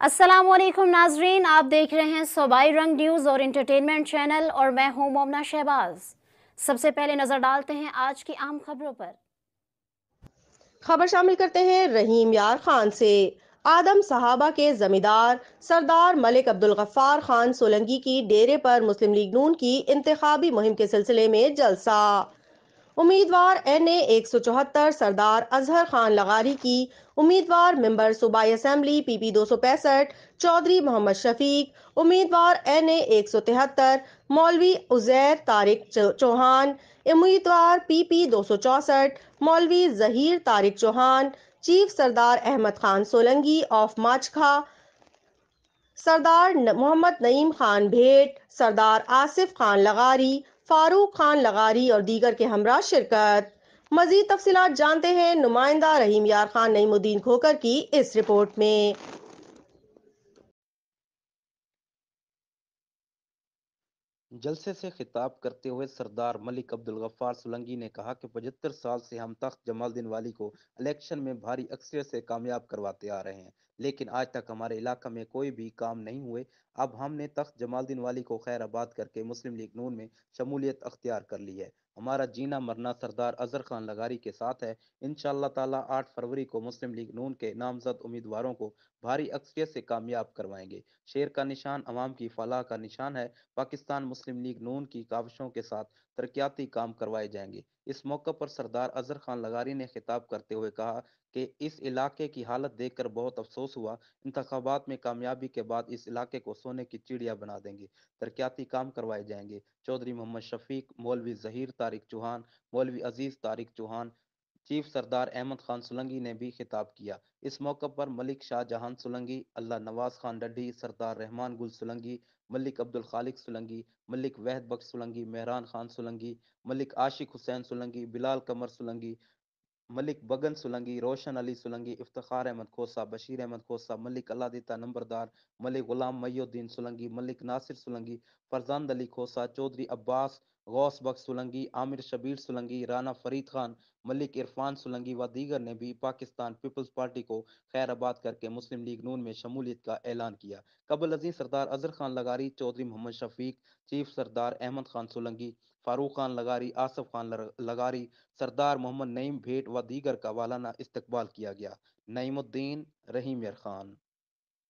अस्सलाम वालेकुम नाजरीन, आप देख रहे हैं सूबाई रंग न्यूज़ और इंटरटेनमेंट चैनल और मैं हूं मोमना शहबाज। सबसे पहले नजर डालते हैं आज की अहम खबरों पर। खबर शामिल करते हैं रहीम यार खान से। आदम सहाबा के जमींदार सरदार मलिक अब्दुल गफ्फार खान सोलंकी की डेरे पर मुस्लिम लीग नून की इंतखाबी मुहिम के सिलसिले में जलसा। उम्मीदवार NA 174 सरदार अजहर खान लगारी की उम्मीदवार मेंबर सूबाई असेंबली PP 265 चौधरी मोहम्मद शफीक, उम्मीदवार NA 173 मौलवी उजैर तारिक चौहान, उम्मीदवार PP 264 मौलवी जहीर तारिक चौहान, चीफ सरदार अहमद खान सोलंकी ऑफ माचखा, सरदार मोहम्मद नईम खान भेट, सरदार आसिफ खान लगारी, फारूक खान लगारी और दीगर के हमरा शिरकत। मजीद तफसीलात जानते हैं नुमाइंदा रहीम यार खान नईमुद्दीन खोकर की इस रिपोर्ट में। जलसे से खिताब करते हुए सरदार मलिक अब्दुल गफ्फार सोलंकी ने कहा कि 75 साल से हम तख्त जमालुद्दीन वाली को इलेक्शन में भारी अक्सरियत से कामयाब करवाते आ रहे हैं, लेकिन आज तक हमारे इलाका में कोई भी काम नहीं हुए। अब हमने तख्त जमालुद्दीन वाली को खैराबाद करके मुस्लिम लीग नून में शमूलियत अख्तियार कर ली है। हमारा जीना मरना सरदार अजहर खान लगारी के साथ है। इंशाअल्लाह ताला 8 फरवरी को मुस्लिम लीग नून के नामजद उम्मीदवारों को भारी अक्सरियत से कामयाब करवाएंगे। शेर का निशान अवाम की फलाह का निशान है। पाकिस्तान मुस्लिम लीग नून की काविशों के साथ तरक्याती काम करवाए जाएंगे। इस मौके पर सरदार अजहर खान लगारी ने खिताब करते हुए कहा कि इस इलाके की हालत देखकर बहुत अफसोस हुआ। इंतखाबात में कामयाबी के बाद इस इलाके को सोने की चिड़िया बना देंगे, तरक्याती काम करवाए जाएंगे। चौधरी मोहम्मद शफीक, मौलवी जहीर तारिक चौहान, मौलवी अजीज तारिक चौहान, चीफ सरदार अहमद खान सोलंकी ने भी खिताब किया। इस मौके पर मलिक शाहजहां सोलंकी, अल्लाह नवाज खान डड्डी, सरदार रहमान गुल सोलंकी, मलिक अब्दुल खालिक सोलंकी, मलिक वहद बख्श सोलंकी, मेहरान खान सोलंकी, मलिक आशिक हुसैन सोलंकी, बिलाल कमर सोलंकी, मलिक बगन सोलंकी, रोशन अली सोलंकी, इफ्तिखार अहमद खोसा, बशीर अहमद खोसा, मलिक अलादिता नंबरदार, मलिक गुलाम मईउद्दीन सोलंकी, मलिक नासिर सोलंकी, फरजांद अली खोसा, चौधरी अब्बास गौस बख्श सोलंकी, आमिर शबीर सोलंकी, राना फरीद खान, मलिक इरफान सोलंकी व दीगर ने भी पाकिस्तान पीपल्स पार्टी को खैराबाद करके मुस्लिम लीग नून में शमूलियत का ऐलान किया। कबल अजीज सरदार अजहर खान लगारी, चौधरी मोहम्मद शफीक, चीफ सरदार अहमद खान सोलंकी, फारूक खान लगारी, आसफ खान लगारी, सरदार मोहम्मद नईम भेट व दीगर का वालाना इस्तकबाल किया गया। नईमुद्दीन, रहीम यार खान।